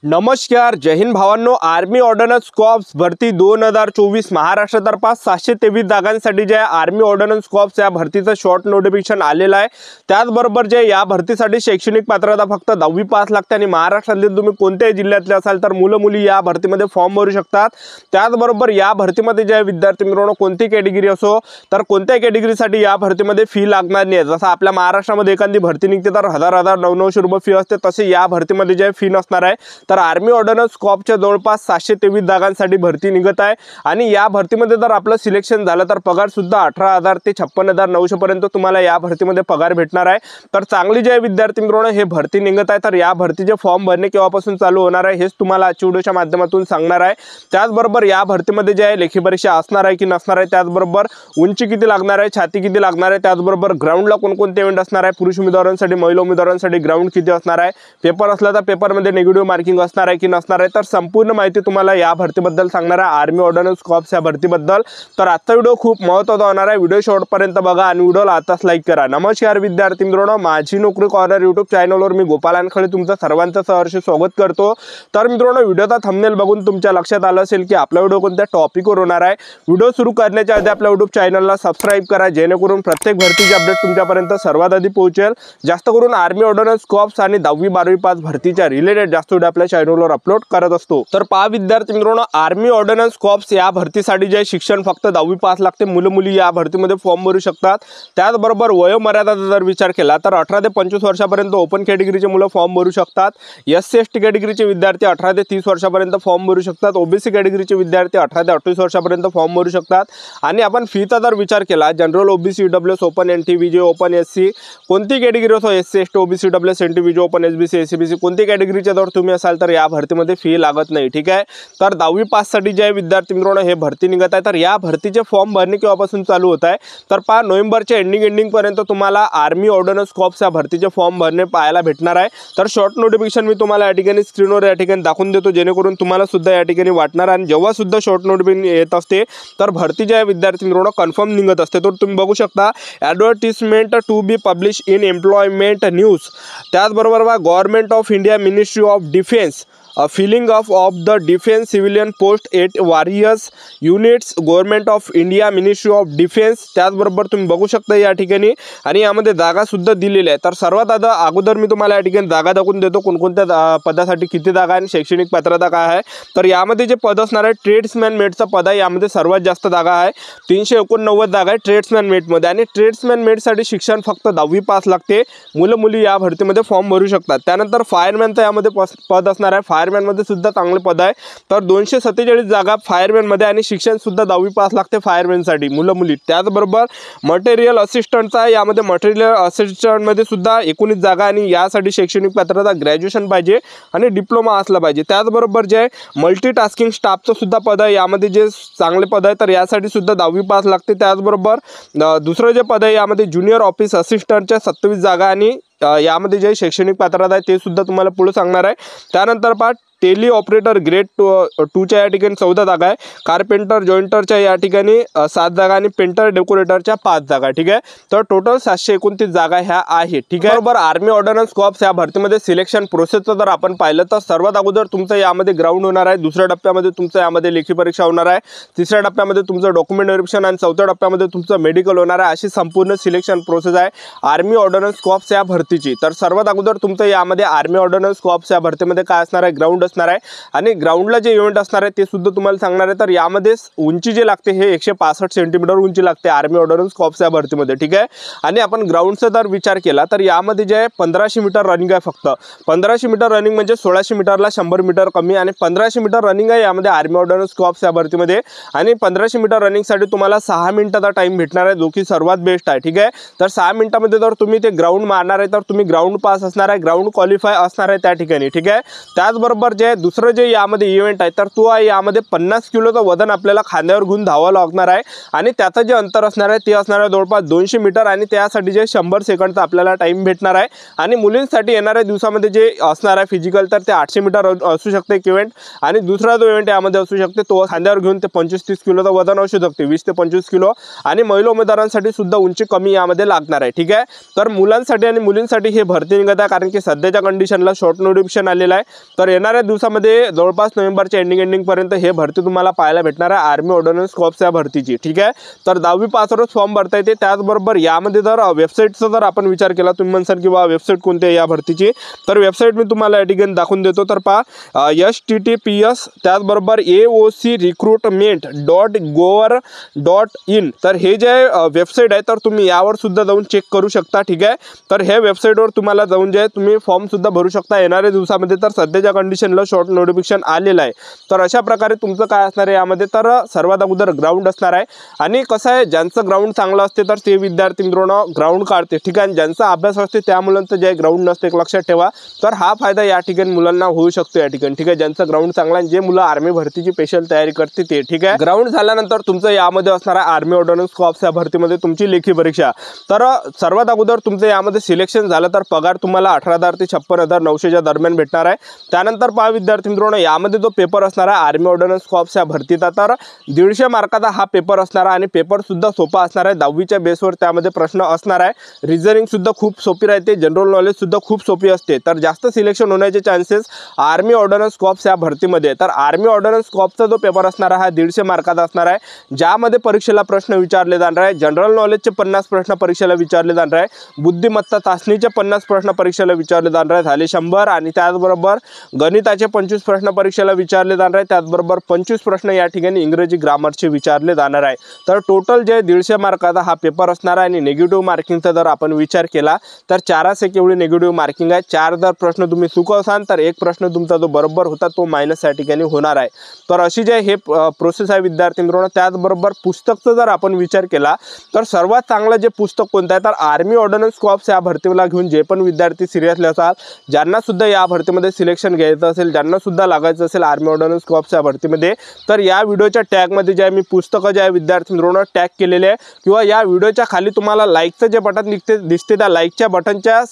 नमस्कार, जय हिंद भावांनो। Army ordnance corps भरती 2024 महाराष्ट्रातर्फे 723 जागांसाठी जे आर्मी ऑर्डनन्स कॉर्प्स या भरतीचं शॉर्ट नोटिफिकेशन आलेलं आहे। त्याचबरोबर जे या भरतीसाठी शैक्षणिक पात्रता फक्त 10वी पास लागते आणि महाराष्ट्रातील तुम्ही कोणत्याही जिल्ह्यातले असाल तर मुलं मुली या भरतीमध्ये फॉर्म भरू शकतात। त्याचबरोबर या भरतीमध्ये जे विद्यार्थी मित्रांनो कोणती कॅटेगरी असो तर कोणत्या कॅटेगरीसाठी या भरतीमध्ये फी लागणार नाही। जसं आपल्या महाराष्ट्रामध्ये एखादी भरती निघते तर 1000-900 रुपये फी असते, तसे या भरतीमध्ये जे फी नसणार आहे। तर आर्मी ऑर्डनन्स कॉर्प्सच्या जवळपास 723 जागांसाठी भरती निघत आहे आणि या भरतीमध्ये जर आपलं सिलेक्शन झालं तर पगार सुद्धा 18,000 ते 56,900 पर्यंत तुम्हाला या भरतीमध्ये पगार भेटणार आहे। तर चांगली जे विद्यार्थी मित्रांनो हे भरती निघत आहे, तर या भरतीचे फॉर्म भरणे केव्हापासून चालू होणार आहे हेच तुम्हाला आजच्या व्हिडिओच्या माध्यमातून सांगणार आहे। त्याचबरोबर या भरतीमध्ये जे आहे लेखी परीक्षा असणार आहे की नसणार आहे, त्याचबरोबर उंची किती लागणार आहे, छाती किती लागणार आहे, त्याचबरोबर ग्राउंडला कोणकोणते इव्हेंट असणार आहे, पुरुष उमेदवारांसाठी महिला उमेदवारांसाठी ग्राउंड किती असणार आहे, पेपर असला तर पेपरमध्ये निगेटिव्ह मार्किंग असणार आहे की नसणार आहे, तर संपूर्ण माहिती तुम्हाला या भरतीबद्दल सांगणार आहे आर्मी ऑर्डनन्स कॉर्प्स या भरतीबद्दल। तर आजचा व्हिडिओ खूप महत्त्वाचा होणार आहे, व्हिडिओ शेवटपर्यंत बघा आणि व्हिडिओला आताच लाईक करा। नमस्कार विद्यार्थी मित्रांनो, माझी नोकरी कॉर्नर यूट्यूब चॅनलवर मी गोपाल अनखळे तुमचं सर्वांचं सहर्ष स्वागत करतो। तर मित्रांनो, व्हिडिओचा थंबनेल बघून तुमच्या लक्षात आलं असेल की आपला व्हिडिओ कोणत्या टॉपिकवर होणार आहे। व्हिडिओ सुरू करण्याच्या आधी आपल्या यूट्यूब चॅनलला सबस्क्राइब करा, जेणेकरून प्रत्येक भरतीची अपडेट तुमच्यापर्यंत सर्वात आधी पोहोचेल। जास्त करून आर्मी ऑर्डनन्स कॉर्प्स आणि 10वी-12वी पास भरतीच्या रिलेटेड जास्त व्हिडिओ आपल्या चॅनलवर अपलोड करत असतो। तर पहा विद्यार्थी मित्रांनो, आर्मी ऑर्डनन्स कॉर्प्स या भरतीसाठी जे शिक्षण फक्त 10वी पास लागते, मुलं मुली या भरतीमध्ये फॉर्म भरू शकतात। त्याचबरोबर वयोमर्यादेचा जर विचार केला तर 18 ते 25 वर्षापर्यंत ओपन कॅटेगरीचे मुलं फॉर्म भरू शकतात। SC/ST कॅटेगरीचे विद्यार्थी 18 ते 30 वर्षापर्यंत फॉर्म भरू शकतात। OBC कॅटेगरीचे विद्यार्थी 18 ते 28 वर्षापर्यंत फॉर्म भरू शकतात। आणि आपण फीचा जर विचार केला, general OBC EWS open NT VJ open SC कोणती कॅटेगरी असो, SC/ST OBC EWS NT VJ open SBC SCBC कोणती कॅटेगरीचे जर तुम्ही असाल तर या भरतीमध्ये फी लागत नाही, ठीक आहे। तर 10वी पाससाठी जे विद्यार्थी मित्रांनो हे भरती निघत आहे, तर या भरतीचे फॉर्म भरणे केव्हापासून चालू होत आहे तर पहा नोव्हेंबरच्या एंडिंग पर्यंत तुम्हाला आर्मी ऑर्डनन्स कॉर्प्स या भरतीचे फॉर्म भरणे पाहायला भेटणार आहे। तर शॉर्ट नोटिफिकेशन मी तुम्हाला या ठिकाणी स्क्रीनवर या ठिकाणी दाखवून देतो, जेणेकरून तुम्हाला सुद्धा या ठिकाणी वाटणार आणि जेव्हा सुद्धा शॉर्ट नोटिफिकेशन येत असते तर भरती जे विद्यार्थी मित्रांनो कन्फर्म निघत असते। तर तुम्ही बघू शकता advertisement to be publish in employment news, त्याचबरोबर government of India ministry of defence filling of the defence civilian post at various units government of India ministry of defence, त्याचबरोबर तुम्ही बघू शकता या ठिकाणी आणि यामध्ये जागा सुद्धा दिलेल्या आहेत। तर सर्वात अगोदर मी तुम्हाला या ठिकाणी जागा दाखवून देतो कोणकोणत्या पदासाठी किती जागा आणि शैक्षणिक पात्रता काय आहे। तर यामध्ये जे पद असणार आहे ट्रेड्समॅन मेटचं पद आहे, यामध्ये सर्वात जास्त जागा आहे, 389 जागा आहे ट्रेड्समॅन मेटमध्ये। आणि ट्रेड्समॅन मेटसाठी शिक्षण फक्त 10वी पास लागते, मुलं मुली या भरतीमध्ये फॉर्म भरू शकतात। त्यानंतर फायरमॅनचं यामध्ये पद असणार आहे, फायरमॅन मध्ये सुद्धा चांगले पद आहे, तर 247 जागा फायरमॅन मध्ये आणि शिक्षण सुद्धा 10वी पास लागते फायरमॅन साठी मुलं मुली। त्याचबरोबर मटेरियल असिस्टंटचा आहे, यामध्ये मटेरियल असिस्टंट मध्ये सुद्धा 19 जागा आणि यासाठी शैक्षणिक पात्रता ग्रॅज्युएशन पाहिजे आणि डिप्लोमा असला पाहिजे। त्याचबरोबर जे मल्टीटास्किंग स्टाफचं सुद्धा पद आहे, यामध्ये जे चांगले पद आहे तर यासाठी सुद्धा 10वी पास लागते। त्याचबरोबर दुसरं जे पद आहे यामध्ये ज्युनियर ऑफिस असिस्टंटच्या 27 जागा आणि यामध्ये जे शैक्षणिक पात्रता आहे ते सुद्धा तुम्हाला पुढे सांगणार आहे। त्यानंतर टेली ऑपरेटर ग्रेड 2च्या या ठिकाणी 14 जागा आहे, कार्पेंटर जॉइंटरच्या या ठिकाणी 7 जागा आणि पेंटर डेकोरेटरच्या 5 जागा, ठीक आहे। तर टोटल 729 जागा ह्या आहेत, ठीक आहे। बरोबर आर्मी ऑर्डनन्स कॉर्प्स या भरतीमध्ये सिलेक्शन प्रोसेसचं जर आपण पाहिलं तर सर्वात अगोदर तुमचं यामध्ये ग्राउंड होणार आहे, दुसऱ्या टप्प्यामध्ये तुमचं यामध्ये लेखी परीक्षा होणार आहे, तिसऱ्या टप्प्यामध्ये तुमचं डॉक्युमेंट व्हेरिफिकेशन आणि चौथ्या टप्प्यामध्ये तुमचं मेडिकल होणार आहे। अशी संपूर्ण सिलेक्शन प्रोसेस आहे आर्मी ऑर्डनन्स कॉर्प्स या भरतीची। तर सर्वात अगोदर तुमचं यामध्ये आर्मी ऑर्डनन्स कॉर्प्स या भरतीमध्ये काय असणार आहे, ग्राउंड असणार आहे आणि ग्राउंडला जे इव्हेंट असणार आहे ते सुद्धा तुम्हाला सांगणार आहे। तर यामध्ये उंची जे लागते हे 165 सेंटीमीटर उंची लागते आर्मी ऑर्डनन्स कॉर्प्स या भरतीमध्ये, ठीक आहे। आणि आपण ग्राउंडचा जर विचार केला तर यामध्ये जे 1500 मीटर रनिंग आहे, फक्त 1500 मीटर रनिंग म्हणजे 1600 मीटरला 100 मीटर कमी आणि 1500 मीटर रनिंग आहे यामध्ये आर्मी ऑर्डनन्स कॉर्प्स या भरतीमध्ये। आणि 1500 मीटर रनिंगसाठी तुम्हाला 6 मिनिटाचा टाइम भेटणार आहे, जो की सर्वात बेस्ट आहे, ठीक आहे। तर 6 मिनिटामध्ये जर तुम्ही ते ग्राउंड मारणार आहे तर तुम्ही ग्राउंड पास असणार आहे, ग्राउंड क्वालिफाय असणार आहे त्या ठिकाणी, ठीक आहे। त्याचबरोबर जे दुसरं जे यामध्ये इव्हेंट आहे तर तो आहे यामध्ये 50 किलोचं वजन आपल्याला खांद्यावर घेऊन धावावं लागणार आहे आणि त्याचं जे अंतर असणार आहे ते असणार आहे जवळपास 200 मीटर आणि त्यासाठी जे 100 सेकंडचा आपल्याला टाइम भेटणार आहे। आणि मुलींसाठी येणाऱ्या दिवसामध्ये जे असणार आहे फिजिकल तर ते 800 मीटर असू शकते एक इव्हेंट आणि दुसरा जो इव्हेंट यामध्ये असू शकते तो खांद्यावर घेऊन ते 25-30 किलोचं वजन असू शकते, 20 ते 25 किलो आणि महिला उमेदवारांसाठी सुद्धा उंची कमी यामध्ये लागणार आहे, ठीक आहे। तर मुलांसाठी आणि मुलींसाठी हे भरती निघत आहे, कारण की सध्याच्या कंडिशनला शॉर्ट नोटिफिकेशन आलेलं आहे। तर येणाऱ्या दिवसामध्ये जवळपास नोव्हेंबरच्या एंडिंग पर्यंत हे भरती तुम्हाला पाहायला भेटणार आहे आर्मी ऑर्डनन्स कॉर्प्स या भरतीची। ठीक आहे, तर 10वी पासवरच फॉर्म भरता येते। त्याचबरोबर यामध्ये जर वेबसाईटचा जर आपण विचार केला, तुम्ही म्हणसाल की बा वेबसाईट कोणती आहे या भरतीची, तर वेबसाईट मी तुम्हाला या ठिकाणी दाखवून देतो। तर पहा https त्याचबरोबर AOCrecruitment.gov.in, तर हे जे वेबसाईट आहे तर तुम्ही यावर सुद्धा जाऊन चेक करू शकता। ठीक आहे, तर हे वेबसाईटवर तुम्हाला जाऊन जे तुम्ही फॉर्म सुद्धा भरू शकता येणाऱ्या दिवसामध्ये। तर सध्याच्या कंडिशनला शॉर्ट नोटिफिकेशन आलेलं आहे। तर अशा प्रकारे तुमचं काय असणार आहे यामध्ये, तर सर्वात अगोदर ग्राउंड असणार आहे। आणि कसं आहे, ज्यांचं ग्राउंड चांगलं असते तर ते विद्यार्थी मित्रांनो ग्राउंड काढते। ठीक आहे, ज्यांचा अभ्यास असते त्या मुलांचं जे ग्राउंड नसते, एक लक्षात ठेवा। तर हा फायदा या ठिकाणी मुलांना होऊ शकतो या ठिकाणी। ठीक आहे, ज्यांचं ग्राउंड चांगला आहे, जे मुलं आर्मी भरतीची स्पेशल तयारी करते ते। ठीक आहे, ग्राउंड झाल्यानंतर तुमचं यामध्ये असणार आहे आर्मी ऑर्डनन्स कॉर्प्स या भरतीमध्ये तुमची लेखी परीक्षा। तर सर्वात अगोदर तुमचं यामध्ये सिलेक्शन झालं तर पगार तुम्हाला 18,000 ते 56,900 दरम्यान भेटणार आहे। त्यानंतर पहा विद्यार्थी मित्रांनो, यामध्ये जो पेपर असणार आहे आर्मी ऑर्डनन्स कॉर्प्स या भरतीचा, तर 150 मार्काचा हा पेपर असणार आहे। आणि पेपर सुद्धा सोपा असणार आहे। 10वीच्या बेसवर त्यामध्ये प्रश्न असणार आहे। रिझनिंग सुद्धा खूप सोपी राहते, जनरल नॉलेज सुद्धा खूप सोपी असते। तर जास्त सिलेक्शन होण्याचे चान्सेस आर्मी ऑर्डनन्स कॉर्प्स या भरतीमध्ये। तर आर्मी ऑर्डनन्स कॉर्प्सचा जो पेपर असणार आहे हा 150 मार्काचा असणार आहे, ज्यामध्ये परीक्षेला प्रश्न विचारले जाणार आहे। जनरल नॉलेजचे 50 प्रश्न परीक्षेला विचारले जाणार आहे, बुद्धिमत्ता चाचणीचे 50 प्रश्न परीक्षेला विचारले जाणार आहे, झाले 100। आणि त्याचबरोबर गणिताचे 25 प्रश्न परीक्षेला विचारले जाणार आहे, त्याचबरोबर 25 प्रश्न या ठिकाणी इंग्रजी ग्रामरचे विचारले जाणार आहे। तर टोटल जे 150 मार्काचा हा पेपर असणार आहे। आणि निगेटिव्ह मार्किंगचा जर आपण विचार केला तर 4 एवढी निगेटिव्ह मार्किंग आहे। 4 जर प्रश्न तुम्ही चुकवसाल तर एक प्रश्न तुमचा जो बरोबर होता तो मायनस या ठिकाणी होणार आहे। तर अशी जे हे प्रोसेस आहे विद्यार्थी मित्रांनो। त्याचबरोबर पुस्तकचा जर आपण विचार केला तर सर्वात चांगलं जे पुस्तक कोणतं आहे, तर आर्मी ऑर्डनन्स कॉर्प्स या भरतीला घेऊन जे पण विद्यार्थी सिरियसली असाल, ज्यांना सुद्धा या भरतीमध्ये सिलेक्शन घ्यायचं असेल, ज्यांना सुद्धा लागायचं असेल आर्मी ऑर्डनन्स कॉर्प्स या भरतीमध्ये, तर या व्हिडिओच्या टॅगमध्ये जे मी पुस्तकं जे आहे विद्यार्थी मित्रांनो टॅग केलेले आहे, किंवा या व्हिडिओच्या खाली तुम्हाला लाईकचं जे बटन दिसते त्या लाईकच्या बटनच्या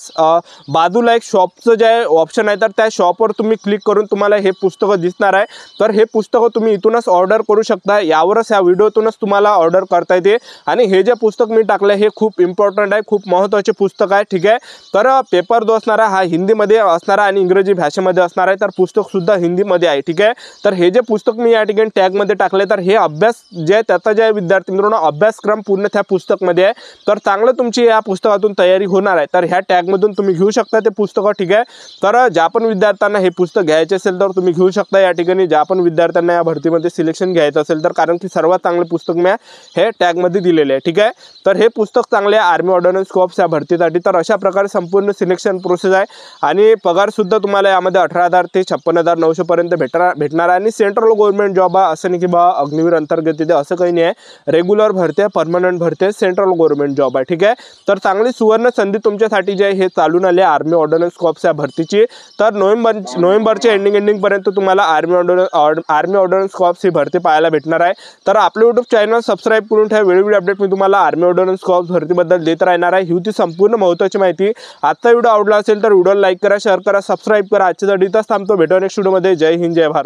बाजूला एक शॉपचं जे ऑप्शन आहे, तर त्या शॉपवर तुम्ही क्लिक करून तुम्हाला हे पुस्तकं दिसणार आहे। तर हे पुस्तकं तुम्ही इथूनच ऑर्डर करू शकता, यावरच या व्हिडिओतूनच तुम्हाला ऑर्डर करता येते। आणि हे जे पुस्तक मी टाकलं हे खूप इम्पॉर्टंट आहे, खूप महत्त्वाचे पुस्तक आहे। ठीक आहे, तर पेपर जो असणार आहे हा हिंदीमध्ये असणार आहे आणि इंग्रजी भाषेमध्ये असणार आहे, तर पुस्तक सुद्धा हिंदीमध्ये आहे। ठीक आहे, तर हे जे पुस्तक मी या ठिकाणी टॅगमध्ये टाकले, तर हे अभ्यास जे त्याचा जे विद्यार्थी मित्रांनो अभ्यासक्रम पूर्ण त्या पुस्तकमध्ये आहे। तर चांगलं तुमची या पुस्तकातून तयारी होणार आहे, तर ह्या टॅगमधून तुम्ही घेऊ शकता ते पुस्तकं। ठीक आहे, तर ज्या पण विद्यार्थ्यांना हे पुस्तक घ्यायचे असेल तर तुम्ही घेऊ शकता या ठिकाणी, ज्या पण विद्यार्थ्यांना या भरतीमध्ये सिलेक्शन घ्यायचं असेल तर, कारण की सर्वात चांगले पुस्तक मी हे टॅगमध्ये दिलेले आहे। ठीक आहे, तर हे पुस्तक चांगले आहे आर्मी ऑर्डनन्स कॉर्प्स या भरतीसाठी। तर अशा प्रकारे संपूर्ण सिलेक्शन प्रोसेस आहे। आणि पगार सुद्धा तुम्हाला यामध्ये 18,000 ते 56,900 पर्यंत भेटणार आहे। आणि सेंट्रल गव्हर्नमेंट जॉब आहे, असं नाही की बा अग्निवीर अंतर्गत येते असं काही नाही आहे, रेग्युलर भरती आहे, परमनंट भरती आहे, सेंट्रल गव्हर्नमेंट जॉब आहे। ठीक आहे, तर चांगली सुवर्ण संधी तुमच्यासाठी जे हे चालून आले आर्मी ऑर्डनन्स कॉर्प्स या भरतीची। तर नोव्हेंबरच्या एंडिंग पर्यंत तुम्हाला आर्मी ऑर्डनन्स कॉर्प्स ही भरती पाहायला भेटणार आहे। तर आपले यूट्यूब चॅनल सबस्क्राईब करून ठेवा, वेळोवेळी अपडेट मी तुम्हाला आर्मी ऑर्डनन्स कॉर्प्स भरतीबद्दल देत राहणार आहे। ही होती संपूर्ण महत्त्वाची माहिती। आजचा व्हिडिओ आवडला असेल तर व्हिडिओला लाईक करा, शेअर करा, सबस्क्राईब करा। आजच्यासाठी इथंच थांबतो, भेटू नेक्स्ट व्हिडिओमध्ये। जय हिंद, जय भारत।